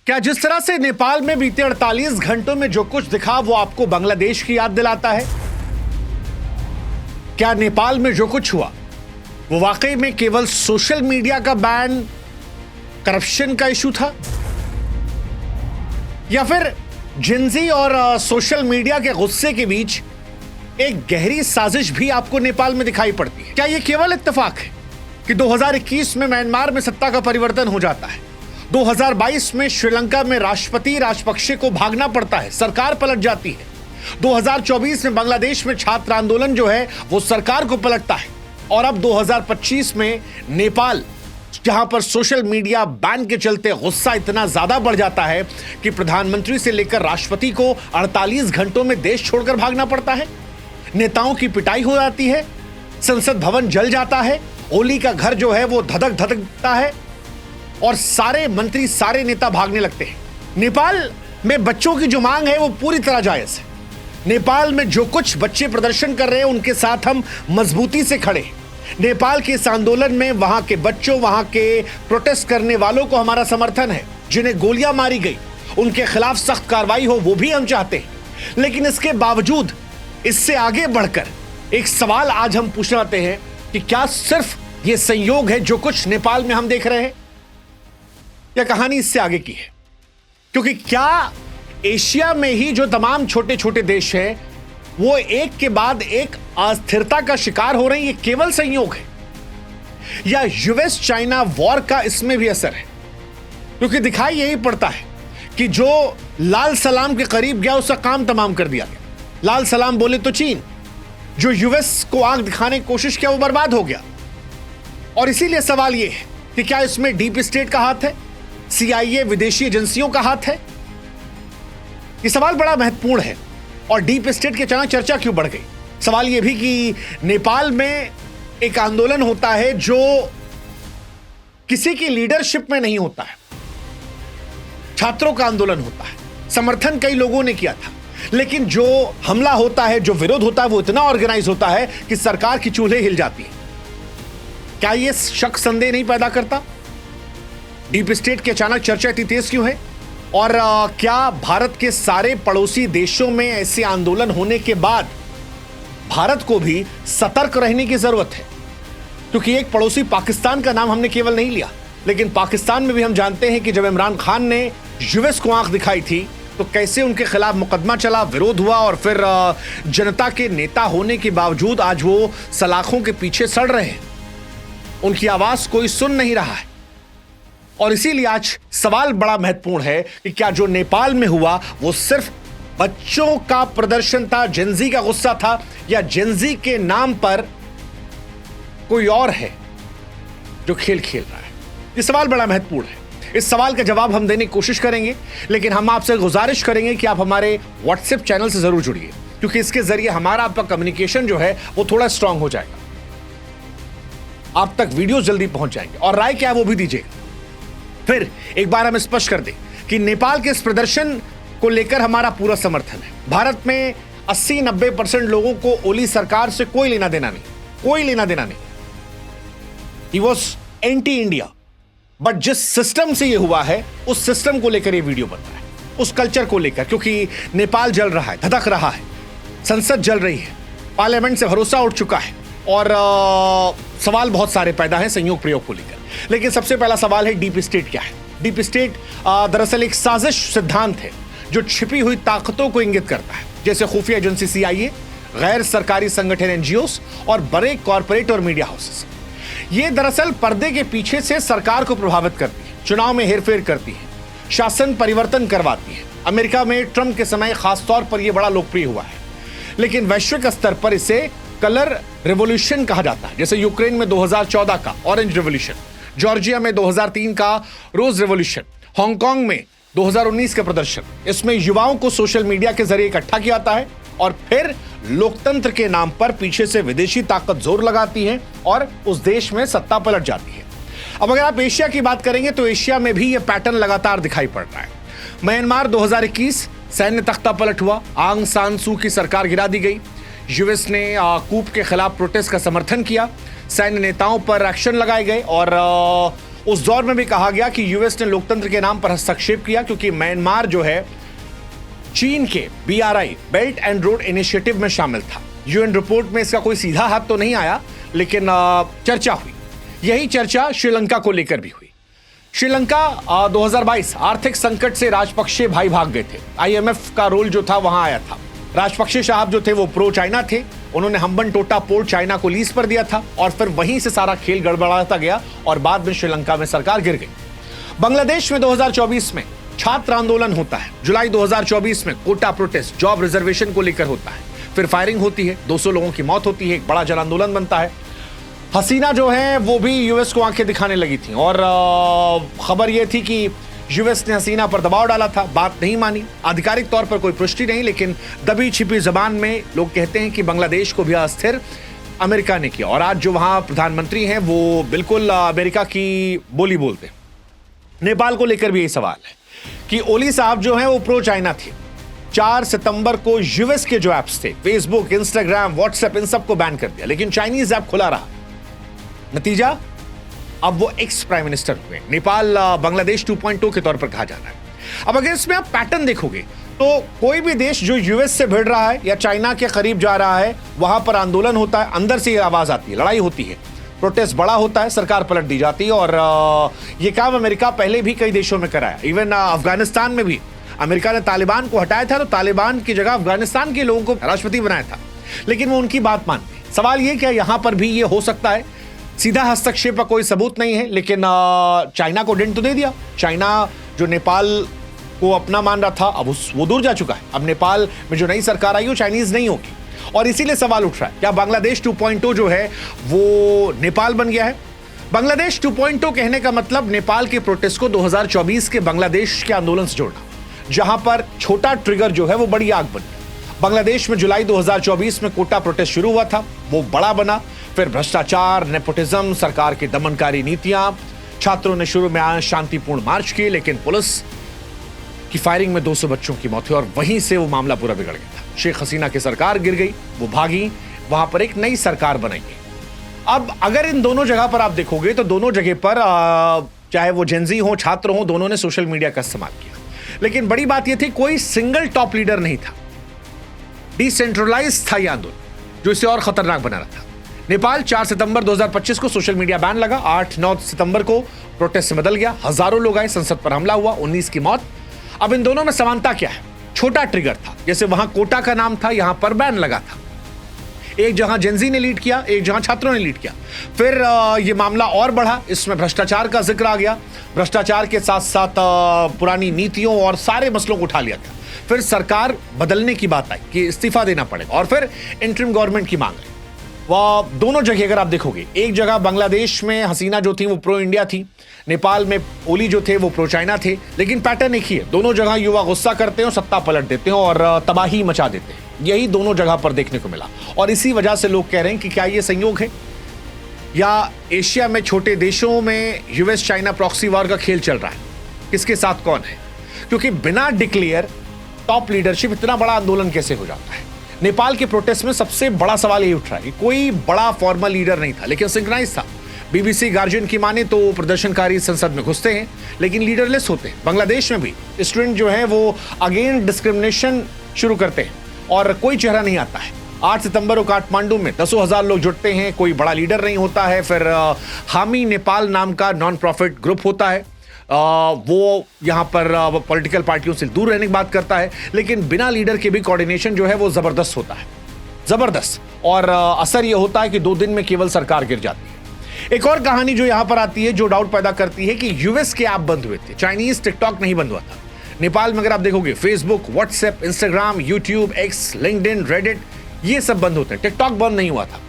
क्या जिस तरह से नेपाल में बीते 48 घंटों में जो कुछ दिखा वो आपको बांग्लादेश की याद दिलाता है? क्या नेपाल में जो कुछ हुआ वो वाकई में केवल सोशल मीडिया का बैन, करप्शन का इशू था, या फिर जिंजी और सोशल मीडिया के गुस्से के बीच एक गहरी साजिश भी आपको नेपाल में दिखाई पड़ती है? क्या यह केवल इत्तेफाक है कि 2021 में म्यांमार में सत्ता का परिवर्तन हो जाता है, 2022 में श्रीलंका में राष्ट्रपति राजपक्षे को भागना पड़ता है, सरकार पलट जाती है, 2024 में बांग्लादेश में छात्र आंदोलन जो है वो सरकार को पलटता है, और अब 2025 में नेपाल जहां पर सोशल मीडिया बैन के चलते गुस्सा इतना ज्यादा बढ़ जाता है कि प्रधानमंत्री से लेकर राष्ट्रपति को 48 घंटों में देश छोड़कर भागना पड़ता है, नेताओं की पिटाई हो जाती है, संसद भवन जल जाता है, ओली का घर जो है वो धधक धधकता है और सारे मंत्री, सारे नेता भागने लगते हैं। नेपाल में बच्चों की जो मांग है वो पूरी तरह जायज है। नेपाल में जो कुछ बच्चे प्रदर्शन कर रहे हैं उनके साथ हम मजबूती से खड़े हैं। नेपाल के इस आंदोलन में वहां के बच्चों, वहां के प्रोटेस्ट करने वालों को हमारा समर्थन है। जिन्हें गोलियां मारी गई उनके खिलाफ सख्त कार्रवाई हो वो भी हम चाहते हैं। लेकिन इसके बावजूद इससे आगे बढ़कर एक सवाल आज हम पूछना चाहते हैं कि क्या सिर्फ ये संयोग है जो कुछ नेपाल में हम देख रहे हैं, या कहानी इससे आगे की है? क्योंकि क्या एशिया में ही जो तमाम छोटे छोटे देश हैं वो एक के बाद एक अस्थिरता का शिकार हो रहे हैं, ये केवल संयोग है, या यूएस चाइना वॉर का इसमें भी असर है? क्योंकि दिखाई यही पड़ता है कि जो लाल सलाम के करीब गया उसका काम तमाम कर दिया गया। लाल सलाम बोले तो चीन, जो यूएस को आंख दिखाने की कोशिश किया वो बर्बाद हो गया। और इसीलिए सवाल यह है कि क्या इसमें डीप स्टेट का हाथ है, सीआईए विदेशी एजेंसियों का हाथ है? यह सवाल बड़ा महत्वपूर्ण है। और डीप स्टेट की अचानक चर्चा क्यों बढ़ गई? सवाल यह भी कि नेपाल में एक आंदोलन होता है जो किसी की लीडरशिप में नहीं होता है, छात्रों का आंदोलन होता है, समर्थन कई लोगों ने किया था, लेकिन जो हमला होता है, जो विरोध होता है वो इतना ऑर्गेनाइज होता है कि सरकार की चूल्हे हिल जाती है। क्या यह शक संदेह नहीं पैदा करता? डीप स्टेट की अचानक चर्चा इतनी तेज क्यों है? और क्या भारत के सारे पड़ोसी देशों में ऐसे आंदोलन होने के बाद भारत को भी सतर्क रहने की जरूरत है? क्योंकि एक पड़ोसी पाकिस्तान का नाम हमने केवल नहीं लिया, लेकिन पाकिस्तान में भी हम जानते हैं कि जब इमरान खान ने यूएस को आंख दिखाई थी तो कैसे उनके खिलाफ मुकदमा चला, विरोध हुआ, और फिर जनता के नेता होने के बावजूद आज वो सलाखों के पीछे सड़ रहे हैं, उनकी आवाज कोई सुन नहीं रहा है। और इसीलिए आज सवाल बड़ा महत्वपूर्ण है कि क्या जो नेपाल में हुआ वो सिर्फ बच्चों का प्रदर्शन था, जेंजी का गुस्सा था, या जेंजी के नाम पर कोई और है जो खेल खेल रहा है? ये सवाल बड़ा महत्वपूर्ण है। इस सवाल का जवाब हम देने की कोशिश करेंगे, लेकिन हम आपसे गुजारिश करेंगे कि आप हमारे व्हाट्सएप चैनल से जरूर जुड़िए, क्योंकि इसके जरिए हमारा आपका कम्युनिकेशन जो है वो थोड़ा स्ट्रांग हो जाएगा, आप तक वीडियो जल्दी पहुंच जाएंगे, और राय क्या है वो भी दीजिएगा। फिर एक बार हम स्पष्ट कर दें कि नेपाल के इस प्रदर्शन को लेकर हमारा पूरा समर्थन है। भारत में 80-90% लोगों को ओली सरकार से कोई लेना देना नहीं, कोई लेना देना नहीं। He was anti India, but जिस सिस्टम से ये हुआ है उस सिस्टम को लेकर ये वीडियो बन रहा है, उस कल्चर को लेकर, क्योंकि नेपाल जल रहा है, धधक रहा है, संसद जल रही है, पार्लियामेंट से भरोसा उठ चुका है, और सवाल बहुत सारे पैदा हैं संयोग प्रयोग को लेकर। लेकिन सबसे पहला सवाल है डीप स्टेट क्या है? डीप स्टेट दरअसल एक साजिश सिद्धांत है जो छिपी हुई ताकतों को इंगित करता है, जैसे खुफिया एजेंसी सीआईए, गैर सरकारी संगठन एनजीओस और बड़े कॉर्पोरेट और मीडिया हाउसेस। ये दरअसल पर्दे के पीछे से सरकार को प्रभावित करती है, चुनाव में हेरफेर करती है, शासन परिवर्तन करवाती है। अमेरिका में ट्रंप के समय खासतौर पर यह बड़ा लोकप्रिय हुआ है, लेकिन वैश्विक स्तर पर इसे कलर रिवॉल्यूशन कहा जाता है, जैसे यूक्रेन में 2014 का ऑरेंज रिवॉल्यूशन, जॉर्जिया में 2003 का रोज रिवॉल्यूशन, हांगकांग में 2019 का प्रदर्शन। इसमें युवाओं को सोशल मीडिया के जरिए इकट्ठा किया जाता है और फिर लोकतंत्र के नाम पर पीछे से विदेशी ताकत जोर लगाती है और उस देश में सत्ता पलट जाती है। अब अगर आप एशिया की बात करेंगे तो एशिया में भी यह पैटर्न लगातार दिखाई पड़ रहा है। म्यांमार 2021 सैन्य तख्ता पलट हुआ, आंग सान सू की सरकार गिरा दी गई, यूएस ने कूप के खिलाफ प्रोटेस्ट का समर्थन किया, सैन्य नेताओं पर एक्शन लगाए गए और उस दौर में भी कहा गया कि यूएस ने लोकतंत्र के नाम पर हस्तक्षेप किया, क्योंकि म्यांमार जो है चीन के BRI belt and road initiative में शामिल था। यूएन रिपोर्ट में इसका कोई सीधा हाथ तो नहीं आया, लेकिन चर्चा हुई। यही चर्चा श्रीलंका को लेकर भी हुई। श्रीलंका 2022 आर्थिक संकट से राजपक्षे भाई भाग गए थे। IMF का रोल जो था वहां आया था। राजपक्षे साहब जो थे वो प्रो चाइना थे। उन्होंने हम्बनटोटा पोर्ट चाइना को लीज पर दिया था और फिर वहीं से सारा खेल गड़बड़ाता गया और बाद में श्रीलंका में सरकार गिर गई। बांग्लादेश में 2024 में छात्र आंदोलन होता है। जुलाई 2024 में कोटा प्रोटेस्ट जॉब रिजर्वेशन को लेकर होता है। फिर फायरिंग होती है, 200 लोगों की मौत होती है, एक बड़ा जन आंदोलन बनता है। हसीना जो है वो भी यूएस को आंखें दिखाने लगी थी और खबर यह थी कि यूएस ने हसीना पर दबाव डाला था, बात नहीं मानी। आधिकारिक तौर पर कोई पुष्टि नहीं, लेकिन दबी छिपी जबान में लोग कहते हैं कि बांग्लादेश को भी अस्थिर अमेरिका ने किया। और आज जो वहां प्रधानमंत्री हैं वो बिल्कुल अमेरिका की बोली बोलते हैं। नेपाल को लेकर भी यही सवाल है कि ओली साहब जो हैं वो प्रो चाइना थे। 4 सितंबर को यूएस के जो ऐप्स थे, फेसबुक, इंस्टाग्राम, व्हाट्सएप, इन सबको बैन कर दिया, लेकिन चाइनीज ऐप खुला रहा। नतीजा, अब वो एक्स प्राइम मिनिस्टर हुए। नेपाल बांग्लादेश 2.2 के तौर पर कहा जा रहा है। अब अगर इसमें आप पैटर्न देखोगे तो कोई भी देश जो यूएस से भिड़ रहा है या चाइना के करीब जा रहा है, वहां पर आंदोलन होता है, अंदर से आवाज आती है, लड़ाई होती है, प्रोटेस्ट बड़ा होता है, सरकार पलट दी जाती है। और ये काम अमेरिका पहले भी कई देशों में कराया। इवन अफगानिस्तान में भी अमेरिका ने तालिबान को हटाया था, तो तालिबान की जगह अफगानिस्तान के लोगों को राष्ट्रपति बनाया था, लेकिन वो उनकी बात मानते। सवाल ये क्या यहां पर भी ये हो सकता है? सीधा हस्तक्षेप का कोई सबूत नहीं है, लेकिन चाइना को डेंट तो दे दिया। चाइना जो नेपाल को अपना मान रहा था, अब वो दूर जा चुका है। अब नेपाल में जो नई सरकार आई वो चाइनीज नहीं होगी, और इसीलिए सवाल उठ रहा है क्या बांग्लादेश 2.0 जो है वो नेपाल बन गया है? बांग्लादेश 2.0 कहने का मतलब नेपाल के प्रोटेस्ट को 2024 के बांग्लादेश के आंदोलन से जोड़ना, जहां पर छोटा ट्रिगर जो है वो बड़ी आग बन गया। बांग्लादेश में जुलाई 2024 में कोटा प्रोटेस्ट शुरू हुआ था, वो बड़ा बना। फिर भ्रष्टाचार, नेपोटिज्म, सरकार की दमनकारी नीतियां। छात्रों ने शुरू में शांतिपूर्ण मार्च किए, लेकिन पुलिस की फायरिंग में 200 बच्चों की मौत हुई और वहीं से वो मामला पूरा बिगड़ गया था। शेख हसीना की सरकार गिर गई, वो भागी, वहां पर एक नई सरकार बनाई गई। अब अगर इन दोनों जगह पर आप देखोगे तो दोनों जगह पर चाहे वो जेनजी हो, छात्र हो, दोनों ने सोशल मीडिया का इस्तेमाल किया। लेकिन बड़ी बात यह थी कोई सिंगल टॉप लीडर नहीं था, डिसेंट्रलाइज था यह आंदोलन, जो इसे और खतरनाक बना रहा था। नेपाल 4 सितंबर 2025 को सोशल मीडिया बैन लगा। 8-9 सितंबर को प्रोटेस्ट से बदल गया, हजारों लोग आए, संसद पर हमला हुआ, 19 की मौत। अब इन दोनों में समानता क्या है? छोटा ट्रिगर था, जैसे वहां कोटा का नाम था, यहां पर बैन लगा था। एक जहां जेनजी ने लीड किया, एक जहां छात्रों ने लीड किया। फिर यह मामला और बढ़ा, इसमें भ्रष्टाचार का जिक्र आ गया। भ्रष्टाचार के साथ साथ पुरानी नीतियों और सारे मसलों को उठा लिया गया। फिर सरकार बदलने की बात आई कि इस्तीफा देना पड़ेगा, और फिर इंटरिम गवर्नमेंट की मांग आई। वह दोनों जगह अगर आप देखोगे, एक जगह बांग्लादेश में हसीना जो थी वो प्रो इंडिया थी, नेपाल में ओली जो थे वो प्रो चाइना थे, लेकिन पैटर्न एक ही है। दोनों जगह युवा गुस्सा करते हैं, सत्ता पलट देते हैं और तबाही मचा देते हैं। यही दोनों जगह पर देखने को मिला, और इसी वजह से लोग कह रहे हैं कि क्या ये संयोग है, या एशिया में छोटे देशों में यूएस चाइना प्रॉक्सी वॉर का खेल चल रहा है, किसके साथ कौन है? क्योंकि बिना डिक्लेयर टॉप लीडरशिप इतना बड़ा आंदोलन कैसे हो जाता है? नेपाल के प्रोटेस्ट में सबसे बड़ा सवाल यही उठ रहा है, कोई बड़ा फॉर्मल लीडर नहीं था, लेकिन सिंक्रोनाइज था। बीबीसी गार्जियन की माने तो प्रदर्शनकारी संसद में घुसते हैं, लेकिन लीडरलेस होते हैं। बांग्लादेश में भी स्टूडेंट जो है वो अगेन डिस्क्रिमिनेशन शुरू करते हैं और कोई चेहरा नहीं आता है। 8 सितंबर को काठमांडू में 10,000 लोग जुटते हैं, कोई बड़ा लीडर नहीं होता है। फिर हामी नेपाल नाम का नॉन प्रॉफिट ग्रुप होता है, वो यहाँ पर पॉलिटिकल पार्टियों से दूर रहने की बात करता है, लेकिन बिना लीडर के भी कोऑर्डिनेशन जो है वो जबरदस्त होता है, जबरदस्त। और असर ये होता है कि 2 दिन में केवल सरकार गिर जाती है। एक और कहानी जो यहां पर आती है, जो डाउट पैदा करती है कि यूएस के ऐप बंद हुए थे, चाइनीज टिकटॉक नहीं बंद हुआ था। नेपाल में अगर आप देखोगे Facebook, WhatsApp, Instagram, YouTube, x, LinkedIn, Reddit, ये सब बंद होते हैं, टिकटॉक बंद नहीं हुआ था।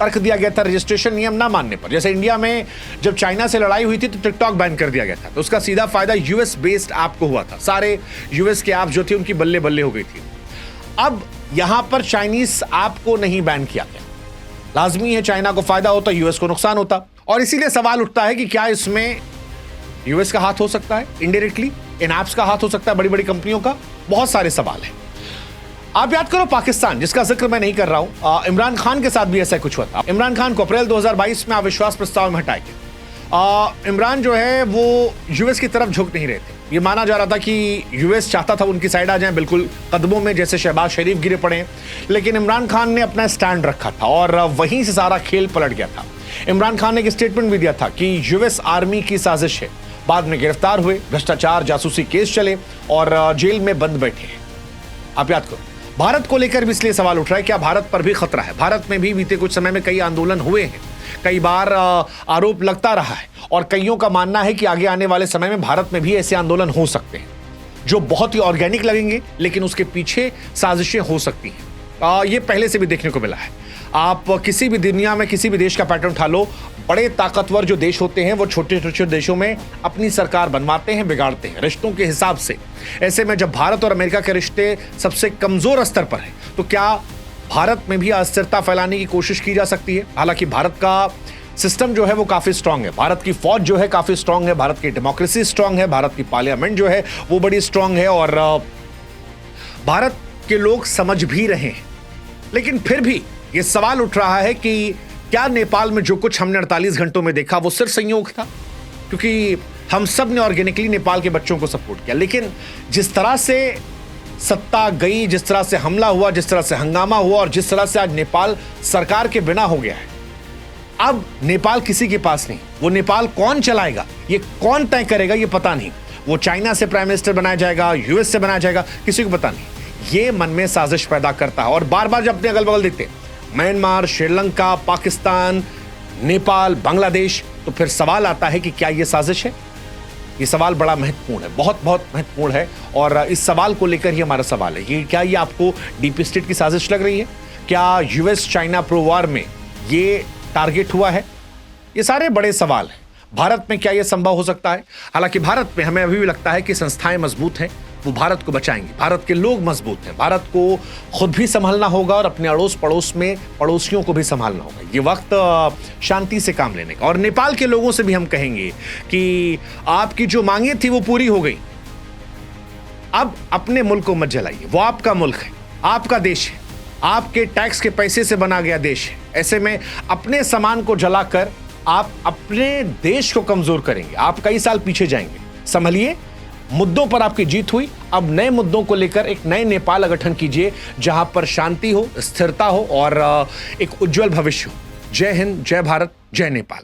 तर्क दिया गया था रजिस्ट्रेशन नियम ना मानने पर। जैसे इंडिया में जब चाइना से लड़ाई हुई थी तो टिकटॉक बैन कर दिया गया था, तो उसका सीधा फायदा यूएस बेस्ड ऐप को हुआ था। सारे यूएस के ऐप जो थे उनकी बल्ले बल्ले हो गई थी। अब यहां पर चाइनीज ऐप को नहीं बैन किया गया। लाजमी है, चाइना को फायदा होता, यूएस को नुकसान होता, और इसीलिए सवाल उठता है कि क्या इसमें यूएस का हाथ हो सकता है इनडायरेक्टली, इन ऐप्स का हाथ हो सकता है, बड़ी बड़ी कंपनियों का। बहुत सारे सवाल हैं। आप याद करो पाकिस्तान, जिसका जिक्र मैं नहीं कर रहा हूं, इमरान खान के साथ भी ऐसा कुछ हुआ था। इमरान खान को अप्रैल 2022 में अविश्वास प्रस्ताव में हटाया गया। इमरान जो है वो यूएस की तरफ झुक नहीं रहे थे। ये माना जा रहा था कि यूएस चाहता था उनकी साइड आ जाए, बिल्कुल कदमों में जैसे शहबाज शरीफ गिरे पड़े हैं, लेकिन इमरान खान ने अपना स्टैंड रखा था और वहीं से सारा खेल पलट गया था। इमरान खान ने एक स्टेटमेंट भी दिया था कि यूएस आर्मी की साजिश है। बाद में गिरफ्तार हुए, भ्रष्टाचार जासूसी केस चले और जेल में बंद बैठे। आप याद करो, भारत को लेकर भी इसलिए सवाल उठ रहा है, क्या भारत पर भी खतरा है? भारत में भी बीते कुछ समय में कई आंदोलन हुए हैं, कई बार आरोप लगता रहा है और कईयों का मानना है कि आगे आने वाले समय में भारत में भी ऐसे आंदोलन हो सकते हैं जो बहुत ही ऑर्गेनिक लगेंगे, लेकिन उसके पीछे साजिशें हो सकती हैं। ये पहले से भी देखने को मिला है। आप किसी भी दुनिया में किसी भी देश का पैटर्न उठा लो, बड़े ताकतवर जो देश होते हैं वो छोटे छोटे देशों में अपनी सरकार बनवाते हैं, बिगाड़ते हैं रिश्तों के हिसाब से। ऐसे में जब भारत और अमेरिका के रिश्ते सबसे कमजोर स्तर पर है, तो क्या भारत में भी अस्थिरता फैलाने की कोशिश की जा सकती है? हालांकि भारत का सिस्टम जो है वो काफी स्ट्रांग है, भारत की फौज जो है काफी स्ट्रांग है, भारत की डेमोक्रेसी स्ट्रांग है, भारत की पार्लियामेंट जो है वो बड़ी स्ट्रांग है और भारत के लोग समझ भी रहे हैं। लेकिन फिर भी ये सवाल उठ रहा है कि क्या नेपाल में जो कुछ हमने 48 घंटों में देखा वो सिर्फ संयोग था? क्योंकि हम सब ने ऑर्गेनिकली नेपाल के बच्चों को सपोर्ट किया, लेकिन जिस तरह से सत्ता गई, जिस तरह से हमला हुआ, जिस तरह से हंगामा हुआ और जिस तरह से आज नेपाल सरकार के बिना हो गया है, अब नेपाल किसी के पास नहीं। वो नेपाल कौन चलाएगा, ये कौन तय करेगा, ये पता नहीं। वो चाइना से प्राइम मिनिस्टर बनाया जाएगा, यूएस से बनाया जाएगा, किसी को पता नहीं। ये मन में साजिश पैदा करता है और बार बार जब अपने अगल बगल देखते हैं म्यांमार, श्रीलंका, पाकिस्तान, नेपाल, बांग्लादेश, तो फिर सवाल आता है कि क्या ये साजिश है? ये सवाल बड़ा महत्वपूर्ण है, बहुत बहुत महत्वपूर्ण है और इस सवाल को लेकर ही हमारा सवाल है। ये क्या ये आपको डीप स्टेट की साजिश लग रही है? क्या यूएस चाइना प्रो वॉर में ये टारगेट हुआ है? ये सारे बड़े सवाल हैं। भारत में क्या यह संभव हो सकता है? हालांकि भारत में हमें अभी भी लगता है कि संस्थाएं मजबूत हैं, वो भारत को बचाएंगे, भारत के लोग मजबूत हैं, भारत को खुद भी संभालना होगा और अपने अड़ोस पड़ोस में पड़ोसियों को भी संभालना होगा। ये वक्त शांति से काम लेने का। और नेपाल के लोगों से भी हम कहेंगे कि आपकी जो मांगे थी वो पूरी हो गई, अब अपने मुल्क को मत जलाइए। वो आपका मुल्क है, आपका देश है, आपके टैक्स के पैसे से बना गया देश है। ऐसे में अपने सामान को जलाकर आप अपने देश को कमजोर करेंगे, आप कई साल पीछे जाएंगे। संभलिए, मुद्दों पर आपकी जीत हुई, अब नए मुद्दों को लेकर एक नए नेपाल गठन कीजिए जहां पर शांति हो, स्थिरता हो और एक उज्जवल भविष्य हो। जय हिंद, जय भारत, जय नेपाल।